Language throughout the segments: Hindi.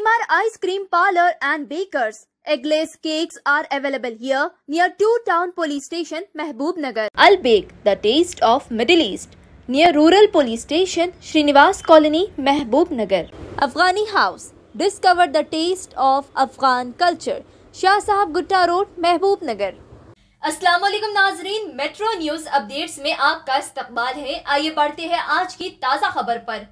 Shalimar Ice Cream Parlor and Bakers. Eggless cakes are available here near 2 Town Police Station, Mehboob-Nagar. Al Bake, the taste of Middle East, near Rural Police Station, Srinivas Colony, Mehboob-Nagar. Afghani House, discover the taste of Afghan culture. Shah Sahab Gutta Road, Mehboob-Nagar. अस्सलाम वालेकुम नाजरीन, मेट्रो न्यूज अपडेट्स में आपका इस्तकबाल है। आइए बढ़ते हैं आज की ताज़ा खबर पर।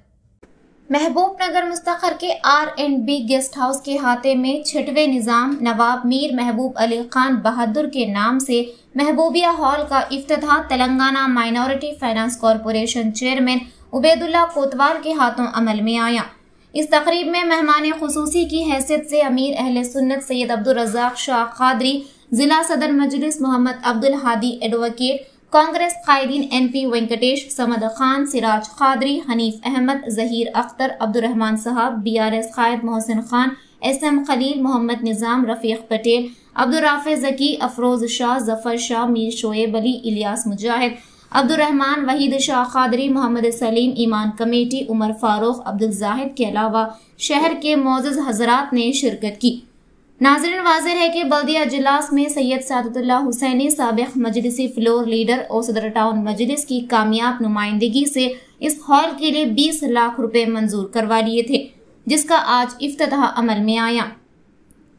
महबूबनगर मुस्तखर के R&B गेस्ट हाउस के अहाते में 6वें निज़ाम नवाब मीर महबूब अली खान बहादुर के नाम से महबूबिया हॉल का इफ्तिताह Telangana minority finance corporation chairman Ubaidullah Kotwal के हाथों अमल में आया। इस तकरीब में मेहमान खुसूसी की हैसियत से अमीर अहले सुन्नत सैयद अब्दुल रज़ाक शाह कादरी, जिला सदर मजलिस मोहम्मद अब्दुल हादी एडवोकेट, कांग्रेस कायदीन NP वेंकटेश, समद खान, सिराज कादरी, हनीफ अहमद, जहीर अख्तर, अब्दुर्रहमान साहब, BRS कायद मोहसिन खान, SM खलील, मोहम्मद निज़ाम, रफीक पटेल, अब्दुर्राफे जकी, अफरोज शाह, जफर शाह, मीर शोएब अली, इलियास मुजाहिद, अब्दुर्रहमान, वहीद शाह कादरी, मोहम्मद सलीम, ईमान कमेटी, उमर फारूक, अब्दुल जाहिद के अलावा शहर के मोअज़्ज़ज़ हज़रात ने शिरकत की। नाज़रीन, वाज़ेह है कि बल्दिया इजलास में सैयद सादतुल्लाह हुसैनी साबिक़ मजलिसी फ्लोर लीडर और सदर टाउन मजलिस की कामयाब नुमाइंदगी से इस हॉल के लिए 20 लाख रुपए मंजूर करवा लिए थे, जिसका आज इफ्तिताह अमल में आया।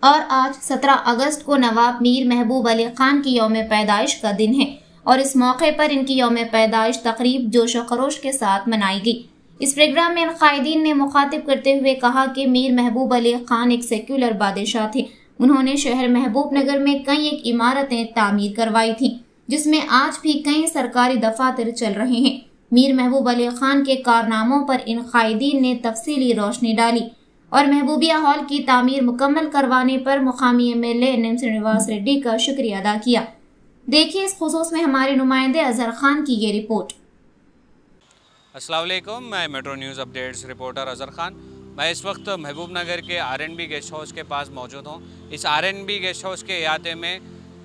और आज 17 अगस्त को नवाब मीर महबूब अली खान की यौम पैदाइश का दिन है और इस मौके पर इनकी यौम पैदाइश तकरीब जोश व खरोश के साथ मनाई गई। इस प्रोग्राम में कायदीन ने मुखातिब करते हुए कहा कि मीर महबूब अली खान एक सेक्युलर बादशाह थे। उन्होंने शहर महबूबनगर में कई एक इमारतें तामीर करवाई थी, जिसमें आज भी कई सरकारी दफातर चल रहे हैं। मीर महबूब अली खान के कारनामों पर इन कायदीन ने तफसीली रोशनी डाली और महबूबिया हॉल की तामीर मुकम्मल करवाने पर मुकामी MLA NM श्रीनिवास रेड्डी का शुक्रिया अदा किया। देखिए इस खुसूस में हमारे नुमाइंदे अजहर खान की ये रिपोर्ट। अस्सलाम वालेकुम, मैं metro news updates reporter Azhar Khan. मैं इस वक्त महबूबनगर के R&B गेस्ट हाउस के पास मौजूद हूँ। इस R&B गेस्ट हाउस के अहाते में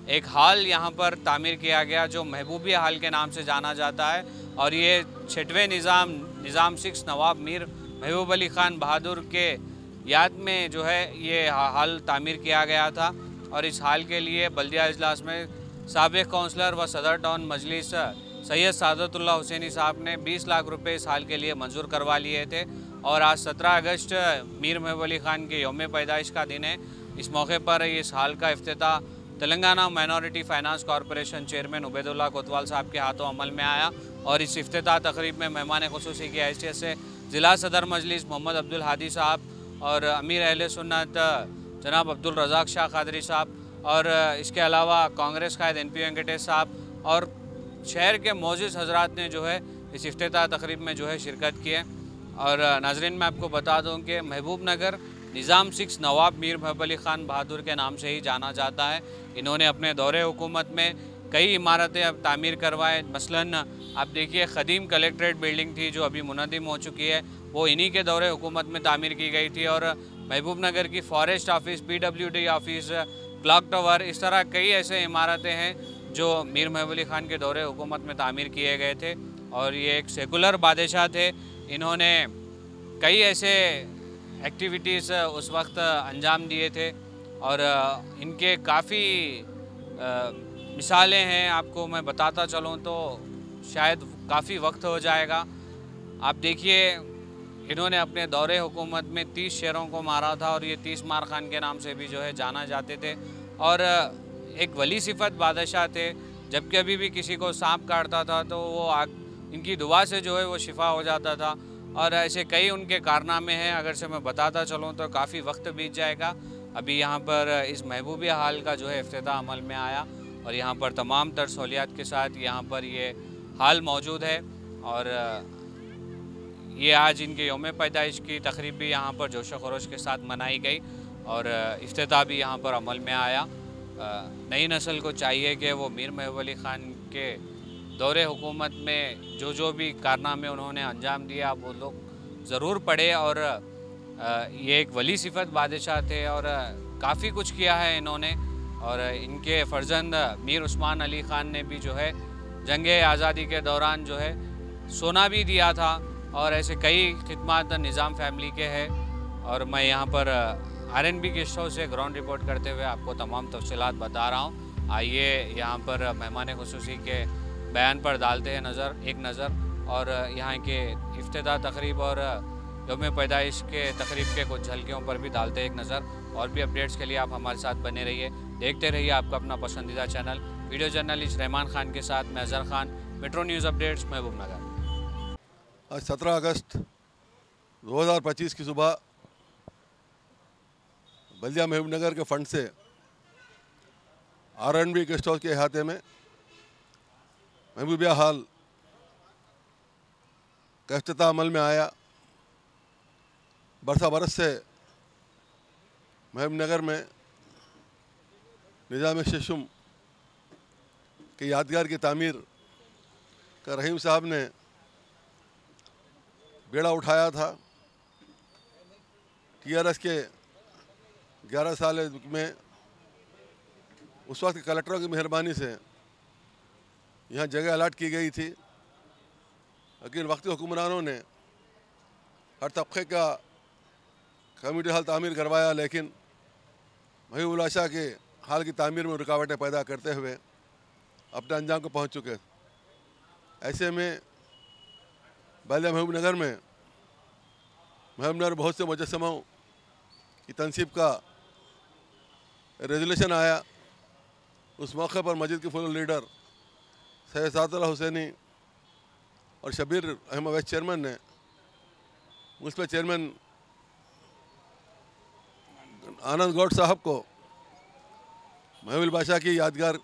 एक हॉल यहाँ पर तामीर किया गया जो महबूबिया हॉल के नाम से जाना जाता है और ये 6वें निज़ाम 6 नवाब मीर महबूब अली खान बहादुर के याद में जो है ये हॉल तामीर किया गया था। और इस हॉल के लिए बल्दिया इजलास में साबिक़ काउंसलर व सदर टाउन मजलिस सैयद सादतुल्लाह हुसैनी साहब ने 20 लाख रुपए इस हाल के लिए मंजूर करवा लिए थे। और आज 17 अगस्त मीर महबूब अली खान के यौम पैदाइश का दिन है। इस मौके पर इस हाल का इफ्तिताह Telangana minority finance corporation chairman Ubaidullah Kotwal sahab के हाथों अमल में आया। और इस इफ्तिताह तकरीब में मेहमान खुसूसी की हैसियत से ज़िला सदर मजलिस मोहम्मद अब्दुल हादी साहब और अमीर अहले सुन्नत जनाब अब्दुल रज़ाक शाह कादरी साहब और इसके अलावा कांग्रेस कायद NP वेंकटेश साहब और शहर के मोअज़्ज़ज़ हज़रात ने जो है इस इफ्तिताह तकरीब में जो है शिरकत की है। और नाज़रीन, मैं आपको बता दूं कि महबूबनगर निज़ाम 6 नवाब मीर महबूब अली खान बहादुर के नाम से ही जाना जाता है। इन्होंने अपने दौरे हुकूमत में कई इमारतें अब तामीर करवाए। मसलन आप देखिए ख़दीम कलेक्ट्रेट बिल्डिंग थी जो अभी मुनद्दिम हो चुकी है, वो इन्हीं के दौरे हुकूमत में तामीर की गई थी। और महबूबनगर की forest office, PWD office, clock tower, इस तरह कई ऐसे इमारतें हैं जो मीर महबूब अली खान के दौरे हुकूमत में तामीर किए गए थे। और ये एक सेकुलर बादशाह थे। इन्होंने कई ऐसे एक्टिविटीज़ उस वक्त अंजाम दिए थे और इनके काफ़ी मिसालें हैं। आपको मैं बताता चलूँ तो शायद काफ़ी वक्त हो जाएगा। आप देखिए, इन्होंने अपने दौरे हुकूमत में 30 शेरों को मारा था और ये 30 मार खान के नाम से भी जो है जाना जाते थे। और एक वली सिफत बादशाह थे। जब कभी भी किसी को सांप काटता था तो वो इनकी दुआ से जो है वो शिफा हो जाता था। और ऐसे कई उनके कारनामे हैं, अगर से मैं बताता चलूँ तो काफ़ी वक्त बीत जाएगा। अभी यहाँ पर इस महबूबिया हॉल का जो है इफ्तिताह अमल में आया और यहाँ पर तमाम तर सहूलियात के साथ यहाँ पर ये हॉल मौजूद है। और ये आज इनके यौम पैदाइश की तकरीब भी यहाँ पर जोश व खरोश के साथ मनाई गई और इफ्तिताह भी यहाँ पर अमल में आया। नई नस्ल को चाहिए कि वो मीर महबूब अली ख़ान के दौरे हुकूमत में जो भी कारनामे उन्होंने अंजाम दिया वो लोग ज़रूर पढ़े। और ये एक वली सिफत बादशाह थे और काफ़ी कुछ किया है इन्होंने। और इनके फ़र्जंद मीर उस्मान अली ख़ान ने भी जो है जंग आज़ादी के दौरान जो है सोना भी दिया था और ऐसे कई खिदमत निज़ाम फैमिली के हैं। और मैं यहाँ पर RNB गेस्ट हाउस से ग्राउंड रिपोर्ट करते हुए आपको तमाम तफसीलात बता रहा हूँ। आइए यहाँ पर मेहमान खुसूसी के बयान पर डालते हैं एक नज़र और यहाँ के इफ्तिताह तकरीब और यौम पैदाइश के तकरीब के कुछ झलकियों पर भी डालते हैं एक नज़र। और भी अपडेट्स के लिए आप हमारे साथ बने रहिए, देखते रहिए आपका अपना पसंदीदा channel video journalist Rahman Khan के साथ मैं Azhar Khan, metro news updates, महबूब नगर। आज 17 अगस्त 2025 की सुबह बल्दिया महबूब नगर के फंड से RNB गेस्ट हाउस के अहाते में महबूबिया हॉल का इफ्तिताह अमल में आया। बरस से महबूब नगर में निज़ाम शशुम के यादगार की तामीर का रहीम साहब ने बेड़ा उठाया था। TRS के 11 साल में उस वक्त कलेक्टरों की मेहरबानी से यहाँ जगह अलाट की गई थी, लेकिन वक्ती हुक्मरानों ने हर तबके का कम्युनिटी हॉल तामीर करवाया, लेकिन महबूब आशा के हाल की तामीर में रुकावटें पैदा करते हुए अपने अंजाम को पहुँच चुके। ऐसे में बल्दिया महबूब नगर में महबूब नगर बहुत से मुजस्समों की तनसीब का रेजोल्यूशन आया। उस मौके पर मस्जिद के फुल लीडर सैयद सादुल्लाह हुसैनी और शबीर अहमद वाइस चेयरमैन ने मुंसिपल चेयरमैन आनंद गौड़ साहब को महबूब बादशाह की यादगार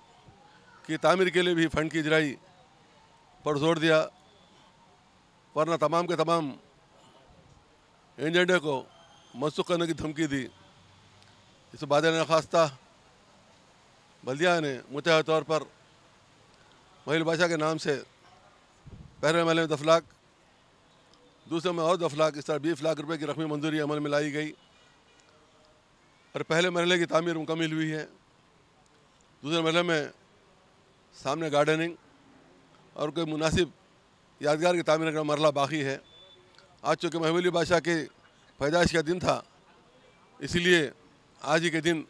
की तामीर के लिए भी फंड की इजराई पर जोर दिया, वरना तमाम के तमाम एजेंडे को मनसूख करने की धमकी दी। इस बाद नखास्ता बल्दिया ने मुतहद तौर पर महबूब बादशाह के नाम से पहले महल में 10 लाख, दूसरे में और 10 लाख, इस तरह 20 लाख रुपए की रकमी मंजूरी अमल में लाई गई और पहले मरहले की तामीर मुकम्मल हुई है। दूसरे मरहले में सामने गार्डनिंग और कोई मुनासिब यादगार की तामीर का मरला बाकी है। आज चूँकि महबूब बादशाह के पैदाइश का दिन था, इसलिए आज ही के दिन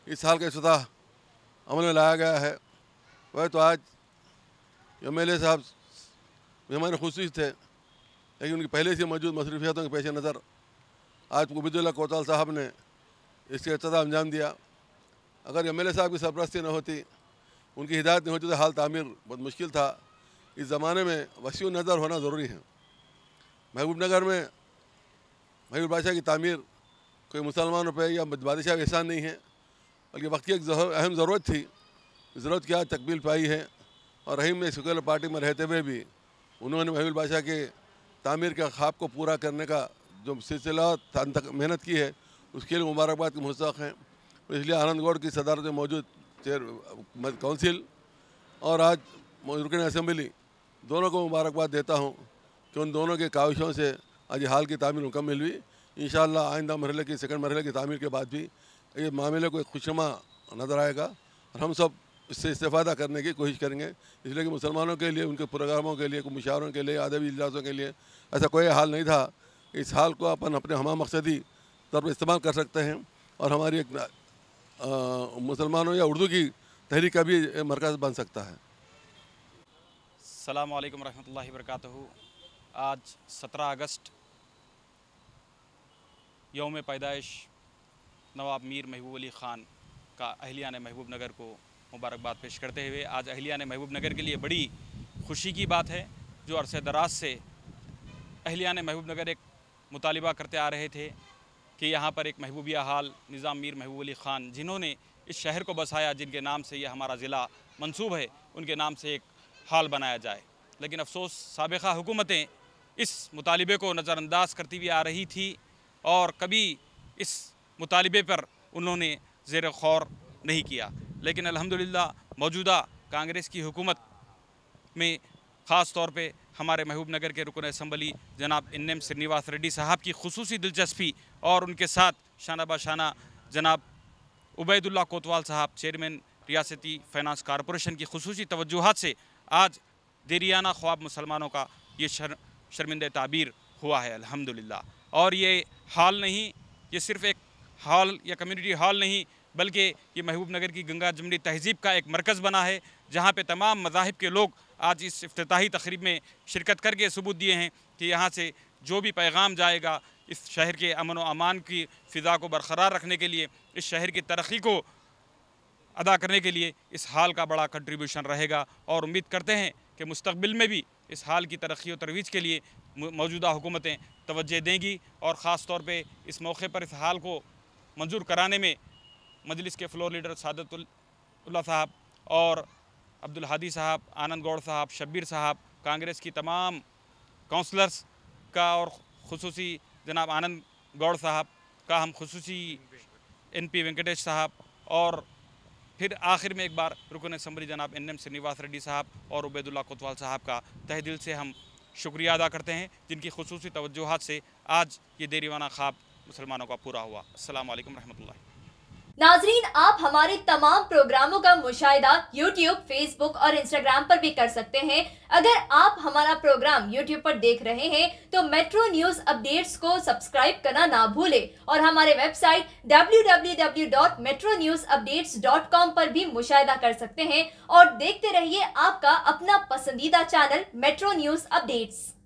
इस साल का इफ्तिताह अमल में लाया गया है। वह तो आज MLA साहब मेहमान खुसूसी थे, लेकिन उनकी पहले से मौजूद मसरूफियातों के पेश नज़र आज उबैदुल्लाह कोतवाल साहब ने इसके इफ्तिताह अंजाम दिया। अगर MLA साहब की सरपरस्ती न होती, उनकी हिदायत नहीं होती तो हाल तामीर बहुत मुश्किल था। इस ज़माने में वसीउ नज़र होना ज़रूरी है। महबूब नगर में महबूब बादशाह की तामीर कोई मुसलमानों पर या बादशाह का एहसान नहीं है, बल्कि वक्त की एक अहम ज़रूरत थी। ज़रूरत की आज तकमील पाई है और रहीम में सेकुलर पार्टी में रहते हुए भी उन्होंने महबूब बादशाह के तामीर के ख्वाब को पूरा करने का जो सिलसिला मेहनत की है, उसके लिए मुबारकबाद के मुस्तहक़ हैं। इसलिए आनंद गौड़ की सदारत में मौजूद काउंसिल और आज रुकन असम्बली दोनों को मुबारकबाद देता हूँ कि उन दोनों के काविशों से आज हाल की तामीर मुकम्मल हुई। इंशाअल्लाह आइंदा मरहले की सेकंड मरहले की तामीर के बाद भी ये मामले को खुशनुमा नज़र आएगा और हम सब इससे इस्तेफ़ादा करने की कोशिश करेंगे। इसलिए कि मुसलमानों के लिए, उनके प्रोग्रामों के लिए, मुशावरों के लिए, अदबी इजलासों के लिए ऐसा कोई हाल नहीं था। इस हाल को अपन अपने हमा मकसदी तौर पर इस्तेमाल कर सकते हैं और हमारी एक मुसलमानों या उर्दू की तहरीक का भी मरकज़ बन सकता है। अस्सलामु अलैकुम रहमतुल्लाहि वबरकातुहू। आज 17 अगस्त यौम पैदाइश नवाब मीर महबूब अली ख़ान का अहलिया ने महबूब नगर को मुबारकबाद पेश करते हुए आज अहलिया ने महबूब नगर के लिए बड़ी खुशी की बात है। जो अरसे दराज से अहलिया ने महबूब नगर एक मुतालिबा करते आ रहे थे कि यहाँ पर एक महबूबिया हाल निज़ाम मीर महबूब अली ख़ान, जिन्होंने इस शहर को बसाया, जिनके नाम से यह हमारा ज़िला मंसूब है, उनके नाम से एक हाल बनाया जाए। लेकिन अफसोस साबिक़ा हुकूमतें इस मुतालिबे को नज़रअंदाज करती हुई आ रही थी और कभी इस मुतालिबे पर उन्होंने ज़ेर ख़ौर नहीं किया। लेकिन अल्हम्दुलिल्लाह मौजूदा कांग्रेस की हुकूमत में ख़ास तौर पे हमारे महबूब नगर के रुकन असम्बली जनाब NM श्रीनिवास रेड्डी साहब की खुसूसी दिलचस्पी और उनके साथ शाना बाशाना जनाब उबैदुल्लाह कोतवाल साहब चेयरमैन रियासती फ़ाइनेंस कॉरपोरेशन की खुसूसी तवज्जुहात से आज देरियाना ख्वाब मुसलमानों का ये शर्मिंदा ताबीर हुआ है अल्हम्दुलिल्लाह। और ये हाल नहीं ये सिर्फ़ एक हॉल या कम्युनिटी हॉल नहीं बल्कि ये महबूब नगर की गंगा जमनी तहज़ीब का एक मरकज़ बना है, जहाँ पे तमाम मज़ाहिब के लोग आज इस इफ्तिताही तक़रीब में शिरकत करके सबूत दिए हैं कि यहाँ से जो भी पैगाम जाएगा इस शहर के अमन व अमान की फ़िज़ा को बरक़रार रखने के लिए, इस शहर की तरक्की को अदा करने के लिए इस हाल का बड़ा कंट्रीब्यूशन रहेगा। और उम्मीद करते हैं कि मुस्तक़बिल में भी इस हाल की तरक्की और तरवीज के लिए मौजूदा हुकूमतें तवज्जो देंगी और ख़ास तौर पे इस मौके पर इस हाल को मंजूर कराने में मजलिस के फ्लोर लीडर सादतुल्लाह साहब और अब्दुल हादी साहब, आनंद गौड़ साहब, शब्बीर साहब, कांग्रेस की तमाम काउंसलर्स का और खुसूसी जनाब आनंद गौड़ साहब का हम खुसूसी NP वेंकटेश साहब और फिर आखिर में एक बार रुकन असम्बली जनाब NM श्रीनिवास रेड्डी साहब और उबैदुल्लाह कोतवाल साहब का तहे दिल से हम शुक्रिया अदा करते हैं, जिनकी खुसूसी तवज्जुहात से आज ये देरीवाना ख्वाब मुसलमानों का पूरा हुआ। अस्सलाम वालेकुम रहमतुल्लाह। नाजरीन, आप हमारे तमाम प्रोग्रामों का मुशाहिदा YouTube, Facebook और Instagram पर भी कर सकते हैं। अगर आप हमारा प्रोग्राम YouTube पर देख रहे हैं तो मेट्रो न्यूज अपडेट्स को सब्सक्राइब करना ना भूलें और हमारे वेबसाइट www.metronewsupdates.com पर भी मुशाहिदा कर सकते हैं और देखते रहिए आपका अपना पसंदीदा चैनल मेट्रो न्यूज अपडेट्स।